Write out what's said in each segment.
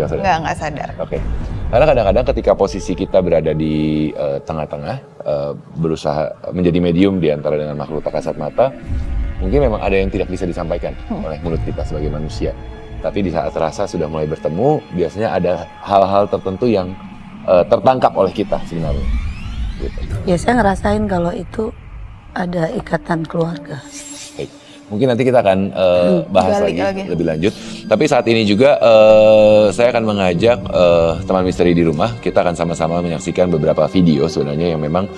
nggak sadar? Nggak sadar. Oke. Karena kadang-kadang ketika posisi kita berada di tengah-tengah, berusaha menjadi medium di antara dengan makhluk tak kasat mata, mungkin memang ada yang tidak bisa disampaikan oleh mulut kita sebagai manusia. Tapi di saat rasa sudah mulai bertemu, biasanya ada hal-hal tertentu yang tertangkap oleh kita sebenarnya. Gitu. Ya saya ngerasain kalau itu ada ikatan keluarga. Baik. Mungkin nanti kita akan bahas lagi lebih lanjut. Tapi saat ini juga saya akan mengajak teman misteri di rumah. Kita akan sama-sama menyaksikan beberapa video sebenarnya yang memang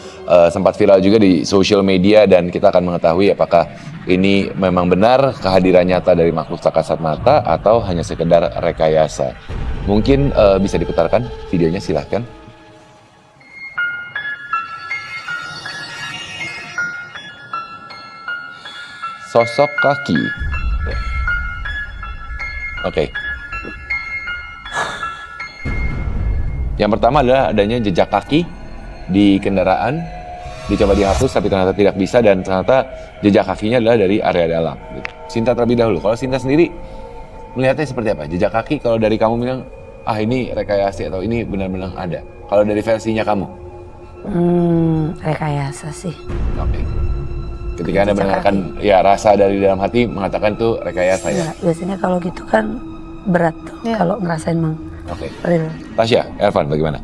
sempat viral juga di social media. Dan kita akan mengetahui apakah ini memang benar kehadiran nyata dari makhluk tak kasat mata atau hanya sekedar rekayasa. Mungkin bisa diputarkan videonya, silahkan. Sosok kaki. Oke. Yang pertama adalah adanya jejak kaki di kendaraan. Dicoba dihapus tapi ternyata tidak bisa, dan ternyata jejak kakinya adalah dari area dalam. Sinta terlebih dahulu. Kalau Sinta sendiri melihatnya seperti apa? Jejak kaki kalau dari kamu bilang, ini rekayasa atau ini benar-benar ada. Kalau dari versinya kamu? Rekayasa sih. Oke. Ketika Anda mendengarkan ya rasa dari dalam hati mengatakan itu rekayasa ya. Biasanya kalau gitu kan berat tuh kalau ngerasain mang. Oke. Real. Tasya, Ervan bagaimana?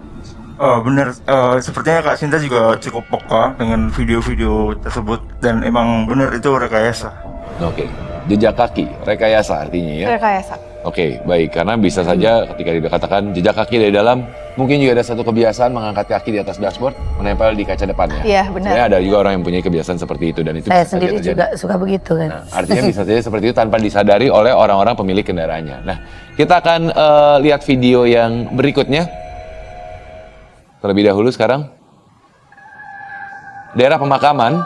Benar, sepertinya Kak Sinta juga cukup peka dengan video-video tersebut dan emang benar itu rekayasa. Oke. Jejak kaki, rekayasa artinya ya? Rekayasa. Oke, baik. Karena bisa saja ketika dikatakan jejak kaki dari dalam, mungkin juga ada satu kebiasaan mengangkat kaki di atas dashboard, menempel di kaca depannya. Iya, benar. Sebenarnya ada juga orang yang punya kebiasaan seperti itu, dan itu Saya bisa sendiri saja juga suka begitu kan. Nah, artinya bisa saja seperti itu tanpa disadari oleh orang-orang pemilik kendaraannya. Nah, kita akan lihat video yang berikutnya. Terlebih dahulu sekarang. Daerah pemakaman,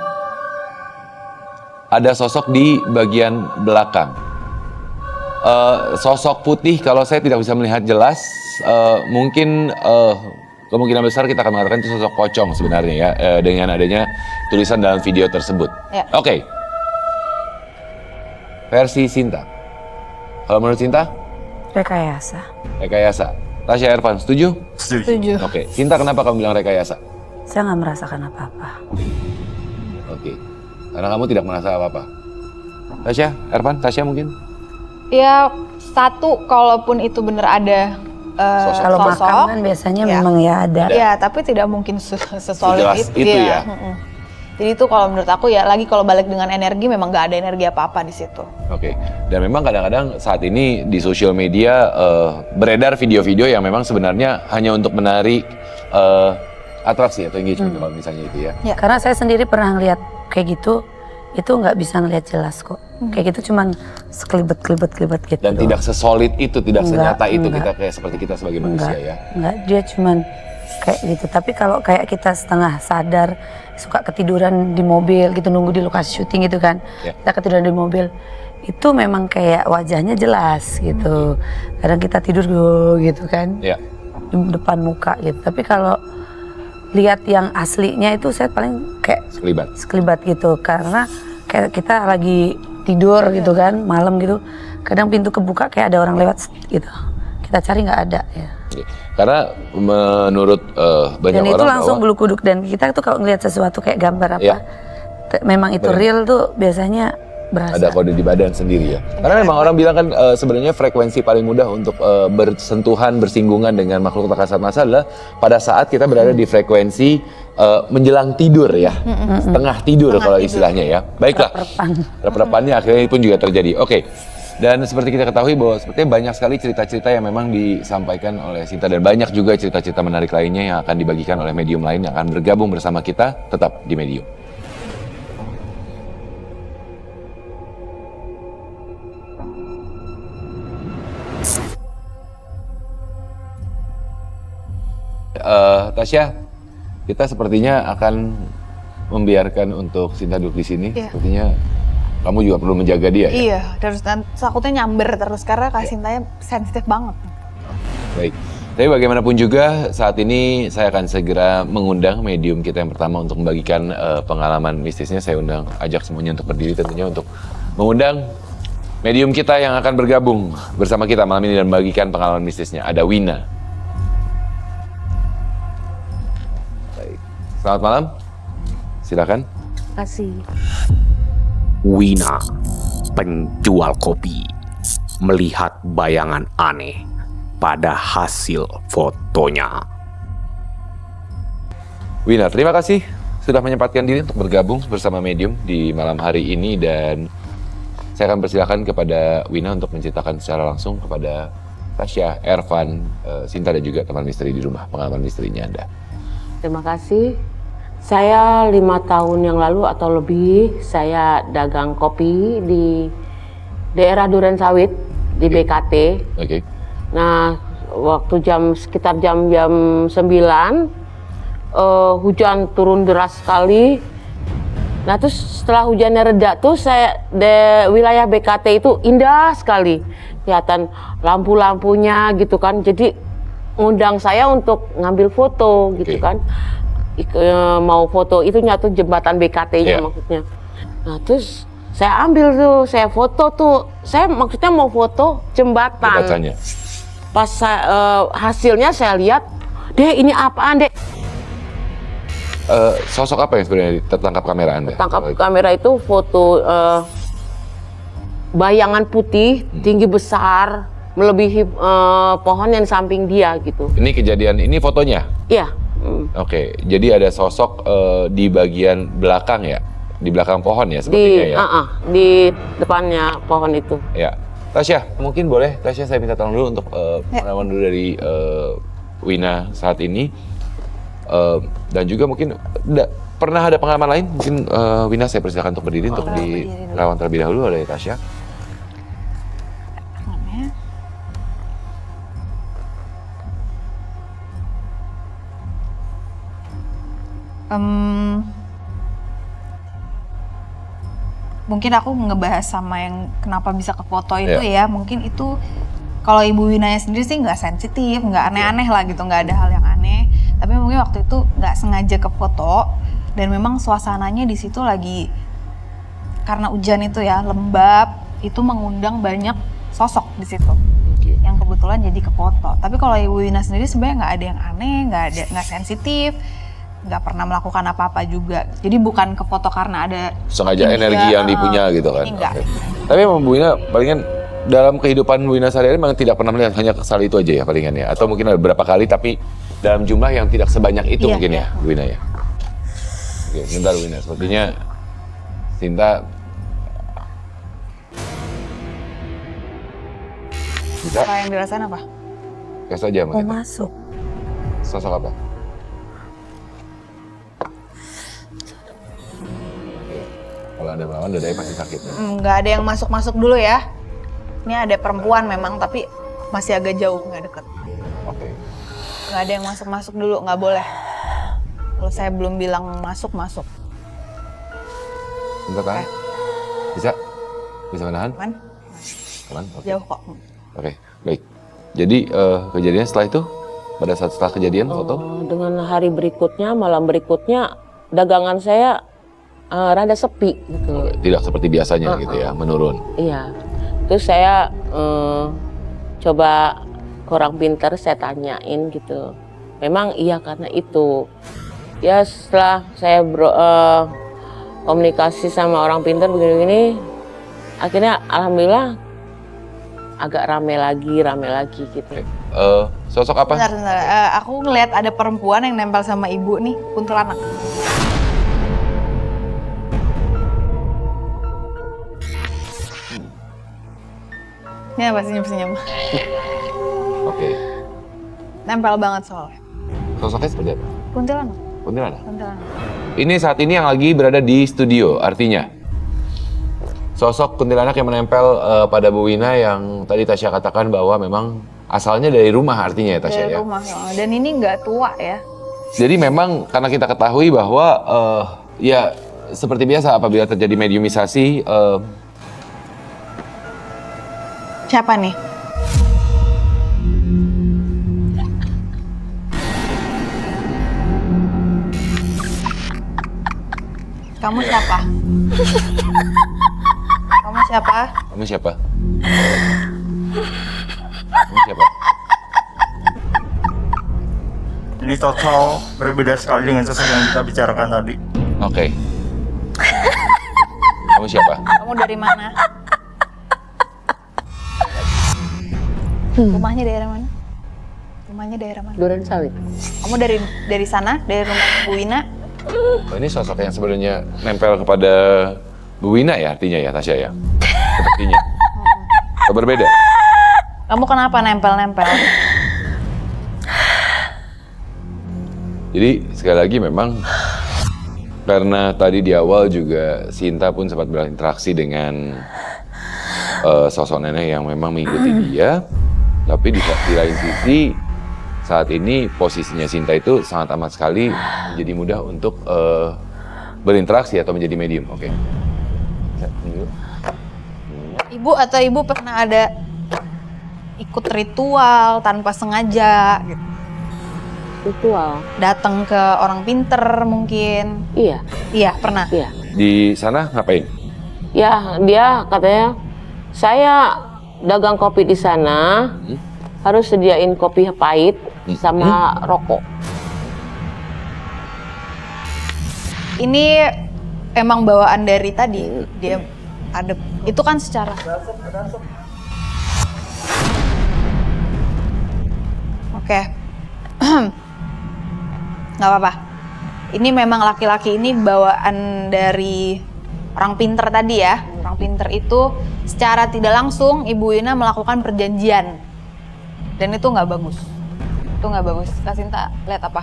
ada sosok di bagian belakang. Sosok putih kalau saya tidak bisa melihat jelas, mungkin kemungkinan besar kita akan mengatakan itu sosok pocong sebenarnya ya, dengan adanya tulisan dalam video tersebut. Ya. Oke. Versi Sinta. Kalau menurut Sinta? Rekayasa. Rekayasa. Tasya, Ervan, setuju? Setuju. Oke. Sinta, kenapa kamu bilang rekayasa? Saya nggak merasakan apa-apa. Oke. Karena kamu tidak merasa apa-apa. Tasya, Ervan, Tasya mungkin? Ya, satu, kalaupun itu benar ada Kalau sosok, makam kan biasanya memang ya ada. ya, tapi tidak mungkin sesolid Sejelas itu, itu ya. Jadi itu kalau menurut aku ya, lagi kalau balik dengan energi, memang nggak ada energi apa-apa di situ. Oke. Dan memang kadang-kadang saat ini di sosial media beredar video-video yang memang sebenarnya hanya untuk menarik atraksi atau engagement kalau misalnya itu ya. Ya. Karena saya sendiri pernah ngeliat kayak gitu, itu nggak bisa ngeliat jelas kok. Kayak gitu cuman sekelibet gitu. Dan tidak sesolid itu, tidak Enggak, senyata itu enggak. kita kayak seperti kita sebagai manusia ya. Enggak, dia cuman kayak gitu. Tapi kalau kayak kita setengah sadar, suka ketiduran di mobil gitu, nunggu di lokasi syuting gitu kan. Ya. Kita ketiduran di mobil, itu memang kayak wajahnya jelas gitu. Kadang kita tidur gitu kan, Ya. di depan muka gitu. Tapi kalau lihat yang aslinya itu saya paling kayak Sekelibat. sekelibat gitu. Karena kayak kita lagi tidur gitu kan, malam gitu. Kadang pintu kebuka kayak ada orang lewat gitu. Kita cari nggak ada ya. Oke. Karena menurut banyak Dan orang itu langsung bahwa bulu kuduk, dan kita tuh kalau ngelihat sesuatu kayak gambar apa, Ya. memang itu Benar. real tuh biasanya berasa. ada kode di badan sendiri ya. Karena memang orang bilang kan sebenarnya frekuensi paling mudah untuk bersentuhan, bersinggungan dengan makhluk tak kasat mata adalah pada saat kita berada di frekuensi menjelang tidur ya. Setengah tidur kalau istilahnya ya. Baiklah. Rep-repannya akhirnya pun juga terjadi. Oke. Dan seperti kita ketahui bahwa sepertinya banyak sekali cerita-cerita yang memang disampaikan oleh Sinta, dan banyak juga cerita-cerita menarik lainnya yang akan dibagikan oleh medium lain yang akan bergabung bersama kita tetap di Medium. Tasya, kita sepertinya akan membiarkan untuk Sinta duduk di sini. Iya. Sepertinya kamu juga perlu menjaga dia ya. Iya, terus takutnya nyamber terus karena Kak Sintanya sensitif banget. Baik. Tapi bagaimanapun juga saat ini saya akan segera mengundang medium kita yang pertama untuk membagikan pengalaman mistisnya. Saya ajak semuanya untuk berdiri tentunya untuk mengundang Medium kita yang akan bergabung bersama kita malam ini dan membagikan pengalaman mistisnya ada Wina. Baik. Selamat malam. Silakan. Kasih. Wina, penjual kopi, melihat bayangan aneh pada hasil fotonya. Wina, terima kasih sudah menyempatkan diri untuk bergabung bersama Medium di malam hari ini dan saya akan persilakan kepada Wina untuk menceritakan secara langsung kepada Tasya, Ervan, Sinta dan juga teman misteri di rumah pengalaman misterinya Anda. Terima kasih. Saya 5 tahun yang lalu atau lebih saya dagang kopi di daerah Duren Sawit di BKT. Oke. Nah, waktu sekitar jam 9 hujan turun deras sekali. Nah, terus setelah hujannya reda tuh wilayah BKT itu indah sekali. Kelihatan lampu-lampunya gitu kan. Jadi ngundang saya untuk ngambil foto gitu kan. Mau foto itu nyatu jembatan BKT-nya maksudnya. Nah, terus saya ambil tuh, saya foto tuh. Saya maksudnya mau foto jembatan. Jembatannya. Pas hasilnya saya lihat, "Dek, ini apaan, Dek?" Sosok apa yang sebenarnya tertangkap kamera Anda? Tangkap kamera itu foto bayangan putih, tinggi besar, melebihi pohon yang samping dia gitu. Ini kejadian, ini fotonya? Iya. Oke, jadi ada sosok di bagian belakang ya? Di belakang pohon ya sepertinya ya? Di depannya pohon itu. Ya. Tasya, mungkin boleh Tasya saya minta tolong dulu untuk pengalaman dulu dari Wina saat ini. Dan juga mungkin pernah ada pengalaman lain? Mungkin Wina saya persilakan untuk berdiri untuk dilawan terlebih dahulu oleh Tasya. Mungkin aku ngebahas sama yang kenapa bisa ke foto itu ya. Mungkin itu kalau Ibu Winanya sendiri sih nggak sensitif, nggak aneh-aneh lah gitu, nggak ada hal yang aneh. Tapi mungkin waktu itu nggak sengaja ke foto dan memang suasananya di situ lagi karena hujan itu ya lembab, itu mengundang banyak sosok di situ. Yang kebetulan jadi ke foto. Tapi kalau Ibu Wina sendiri sebenarnya nggak ada yang aneh, nggak sensitif. Nggak pernah melakukan apa-apa juga. Jadi bukan ke foto karena ada sengaja energi yang dipunya gitu kan. Enggak. Tapi memang Bu Wina palingan dalam kehidupan Bu Wina sehari-hari memang tidak pernah melihat hanya sekali itu aja ya palingan ya. Atau mungkin ada beberapa kali tapi dalam jumlah yang tidak sebanyak itu mungkin ya Bu Wina ya. Oke, sebentar Bu Wina. Sepertinya Sinta bisa. Apa yang dirasain apa? Gas aja Mau mungkin. masuk. Sosok apa? Kalau ada melawan, dadanya pasti sakit. Nggak ada yang masuk-masuk dulu ya. Ini ada perempuan memang, tapi masih agak jauh, nggak deket. Oke. Nggak ada yang masuk-masuk dulu, nggak boleh. Kalau saya belum bilang masuk. Bentar tahan. Bisa? Bisa menahan? Aman? Aman? Oke. Jauh kok. Oke, baik. Jadi kejadiannya setelah itu? Pada saat setelah kejadian foto? Dengan hari berikutnya, malam berikutnya, dagangan saya rada sepi gitu. Tidak seperti biasanya gitu ya, menurun. Iya. Terus saya coba ke orang pintar, saya tanyain gitu. Memang iya karena itu. Ya setelah saya komunikasi sama orang pintar begini-begini, akhirnya alhamdulillah agak rame lagi gitu. Oke. Sosok apa? Bentar. Aku ngeliat ada perempuan yang nempel sama ibu nih, kuntilanak. Ini apa senyum-senyum? Oke. Nempel banget soalnya. Sosoknya seperti apa? Kuntilanak. Kuntilanak. Kuntilanak. Ini saat ini yang lagi berada di studio, artinya sosok kuntilanak yang menempel pada Bu Wina yang tadi Tasya katakan bahwa memang asalnya dari rumah artinya ya Tasya Dari ya? rumah. Dan ini nggak tua ya. Jadi memang karena kita ketahui bahwa ya seperti biasa apabila terjadi mediumisasi Siapa nih? Kamu siapa? Kamu siapa? kamu siapa? Ini siapa? Ini total berbeda sekali dengan sosok yang kita bicarakan tadi. Oke. Kamu siapa? Kamu dari mana? Rumahnya daerah mana? Rumahnya daerah mana? Duren Sawit. Kamu dari sana, dari rumah Bu Wina? Oh, ini sosok yang sebenarnya nempel kepada Bu Wina ya artinya ya Tasya ya? Sepertinya. Atau berbeda? Kamu kenapa nempel-nempel? Jadi sekali lagi memang karena tadi di awal juga Sinta pun sempat berinteraksi dengan sosok nenek yang memang mengikuti dia, tapi di lain sisi saat ini posisinya Sinta itu sangat amat sekali menjadi mudah untuk berinteraksi atau menjadi medium. Oke. Ibu atau ibu pernah ada ikut ritual tanpa sengaja gitu? Ritual. Datang ke orang pinter mungkin? Iya, Iya, pernah. iya. Di sana ngapain? Ya, dia katanya saya dagang kopi di sana, harus sediain kopi pahit sama rokok. Ini emang bawaan dari tadi, dia ada, itu kan secara oke. Nggak apa-apa. Ini memang laki-laki ini bawaan dari orang pinter tadi ya. Orang pinter itu secara tidak langsung Ibu Wina melakukan perjanjian. Dan itu nggak bagus. Itu nggak bagus. Kak Sinta lihat apa?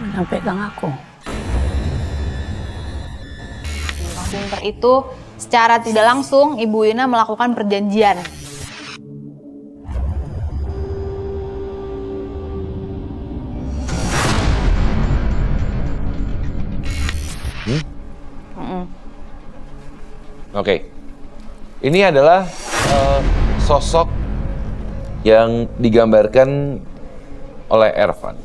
Yang pegang aku. Orang pinter itu secara tidak langsung Ibu Wina melakukan perjanjian. Oke. Ini adalah sosok yang digambarkan oleh Ervan.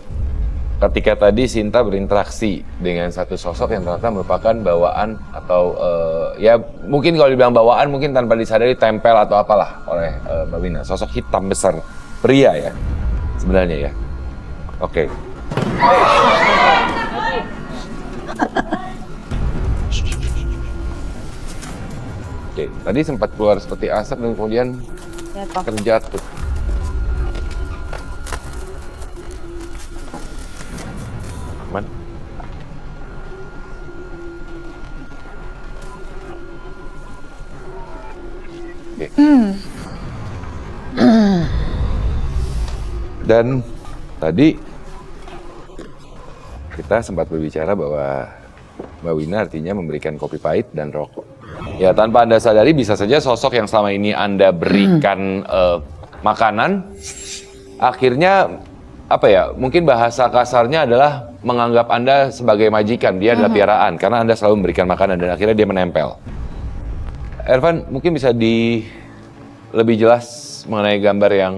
Ketika tadi Sinta berinteraksi dengan satu sosok yang ternyata merupakan bawaan atau ya mungkin kalau dibilang bawaan mungkin tanpa disadari tempel atau apalah oleh Mbak Wina. Sosok hitam besar, pria ya sebenarnya ya. Oke. Oke, tadi sempat keluar seperti asap dan kemudian terjatuh. Aman? Oke. Dan tadi kita sempat berbicara bahwa Mbak Wina artinya memberikan kopi pahit dan rokok. Ya tanpa Anda sadari bisa saja sosok yang selama ini Anda berikan makanan, akhirnya apa ya, mungkin bahasa kasarnya adalah menganggap Anda sebagai majikan, dia adalah piaraan, karena Anda selalu memberikan makanan dan akhirnya dia menempel. Ervan, mungkin bisa lebih jelas mengenai gambar yang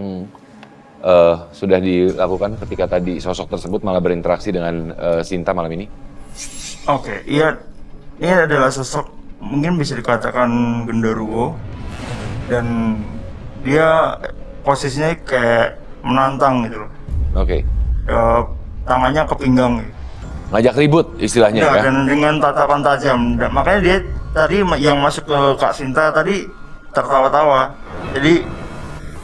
sudah dilakukan ketika tadi sosok tersebut malah berinteraksi dengan Sinta malam ini? Oke, iya, ini adalah sosok mungkin bisa dikatakan genderuwo dan dia posisinya kayak menantang gitu loh. Oke. Tangannya ke pinggang gitu. Ngajak ribut istilahnya ya? Dan dengan tatapan tajam. Makanya dia tadi yang masuk ke Kak Sinta tadi tertawa-tawa. Jadi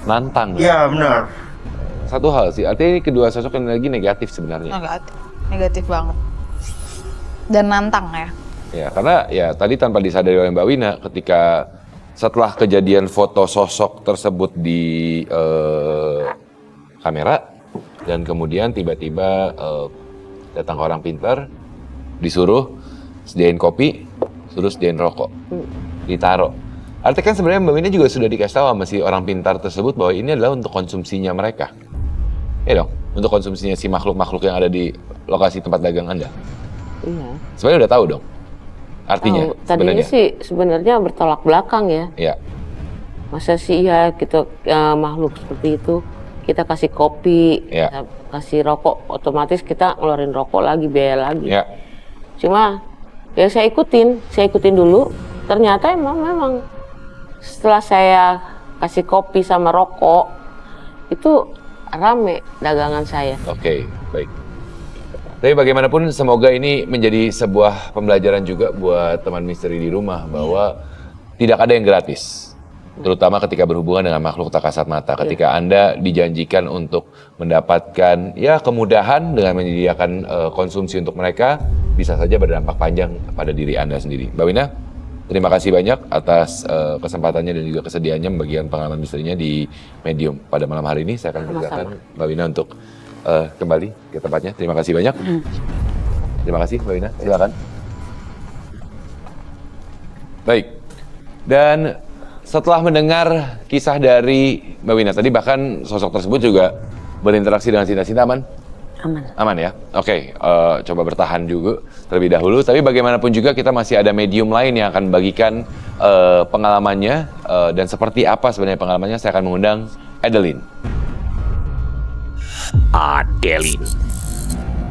Nantang. iya benar. Satu hal sih, artinya ini kedua sosok yang lagi negatif sebenarnya. Negatif banget. Dan nantang ya. Ya, karena ya tadi tanpa disadari oleh Mbak Wina ketika setelah kejadian foto sosok tersebut di kamera dan kemudian tiba-tiba datang orang pintar, disuruh sediain kopi, suruh sediain rokok, ditaruh. Artinya kan sebenarnya Mbak Wina juga sudah dikasih tahu sama si orang pintar tersebut bahwa ini adalah untuk konsumsinya mereka. Ya dong, untuk konsumsinya si makhluk-makhluk yang ada di lokasi tempat dagang Anda. Iya. Sebenarnya udah tahu dong. Artinya tadinya sih sebenarnya bertolak belakang ya. Iya. Masa sih ya kita makhluk seperti itu kita kasih kopi, Ya. kita kasih rokok, otomatis kita ngeluarin rokok lagi, biaya lagi. Ya. Cuma ya saya ikutin dulu. ternyata memang setelah saya kasih kopi sama rokok itu rame dagangan saya. Oke, baik. Tapi bagaimanapun semoga ini menjadi sebuah pembelajaran juga buat teman misteri di rumah bahwa tidak ada yang gratis. Terutama ketika berhubungan dengan makhluk tak kasat mata. Ketika Anda dijanjikan untuk mendapatkan ya kemudahan dengan menyediakan konsumsi untuk mereka, bisa saja berdampak panjang pada diri Anda sendiri. Mbak Wina, terima kasih banyak atas kesempatannya dan juga kesediaannya membagikan pengalaman misterinya di Medium pada malam hari ini. Saya akan persilakan Mbak Wina untuk kembali ke tempatnya. Terima kasih banyak. Terima kasih Mbak Wina, silakan. Baik, dan setelah mendengar kisah dari Mbak Wina tadi, bahkan sosok tersebut juga berinteraksi dengan Sinta aman? Aman. Aman ya? Oke, coba bertahan juga terlebih dahulu. Tapi bagaimanapun juga kita masih ada medium lain yang akan bagikan pengalamannya. Dan seperti apa sebenarnya pengalamannya, saya akan mengundang Adeline. Adeline,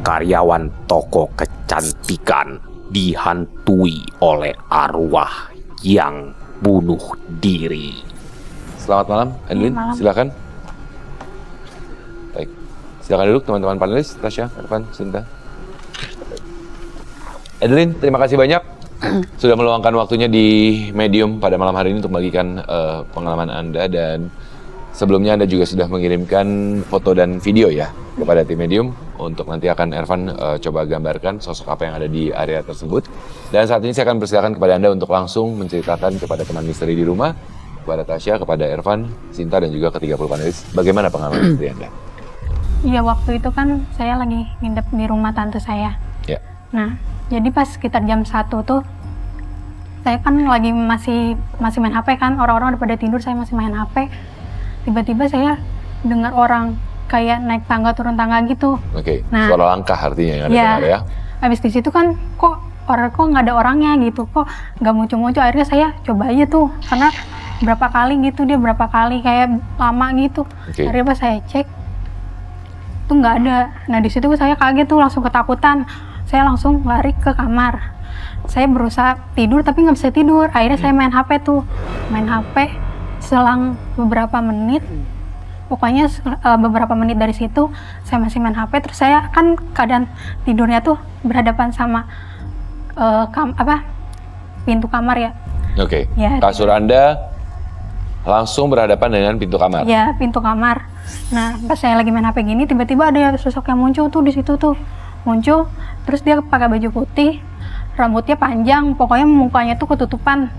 karyawan toko kecantikan, dihantui oleh arwah yang bunuh diri. Selamat malam, Adeline. Silakan. Baik, silakan duduk teman-teman panelis, Tasya, Irfan, Sinta. Adeline, terima kasih banyak sudah meluangkan waktunya di Medium pada malam hari ini untuk membagikan pengalaman Anda, dan sebelumnya Anda juga sudah mengirimkan foto dan video ya kepada tim Medium untuk nanti akan Irfan coba gambarkan sosok apa yang ada di area tersebut. Dan saat ini saya akan persilakan kepada Anda untuk langsung menceritakan kepada teman misteri di rumah, kepada Tasya, kepada Irfan, Sinta, dan juga ke-30 panelis, bagaimana pengalaman misteri Anda? Iya, waktu itu kan saya lagi nginep di rumah tante saya. Ya. Nah, jadi pas sekitar jam 1 tuh, saya kan lagi masih main HP kan, orang-orang udah pada tidur, saya masih main HP. Tiba-tiba saya dengar orang kayak naik tangga turun tangga gitu. Oke, Nah, suara langkah artinya yang Anda ya, dengar ya. habis di situ kan kok nggak ada orangnya gitu, kok nggak muncul-muncul. Akhirnya saya coba aja tuh, karena berapa kali kayak lama gitu. Oke. Akhirnya pas saya cek tuh nggak ada. Nah di situ saya kaget tuh, langsung ketakutan. Saya langsung lari ke kamar. Saya berusaha tidur tapi nggak bisa tidur. Akhirnya saya main HP tuh, main HP. Selang beberapa menit, pokoknya beberapa menit dari situ saya masih main HP. Terus saya kan keadaan tidurnya tuh berhadapan sama pintu kamar ya. Oke, Ya, kasur Anda langsung berhadapan dengan pintu kamar. Ya, pintu kamar. Nah, pas saya lagi main HP gini, tiba-tiba ada sosok yang muncul tuh di situ tuh. Muncul, terus dia pakai baju putih, rambutnya panjang, pokoknya mukanya tuh ketutupan.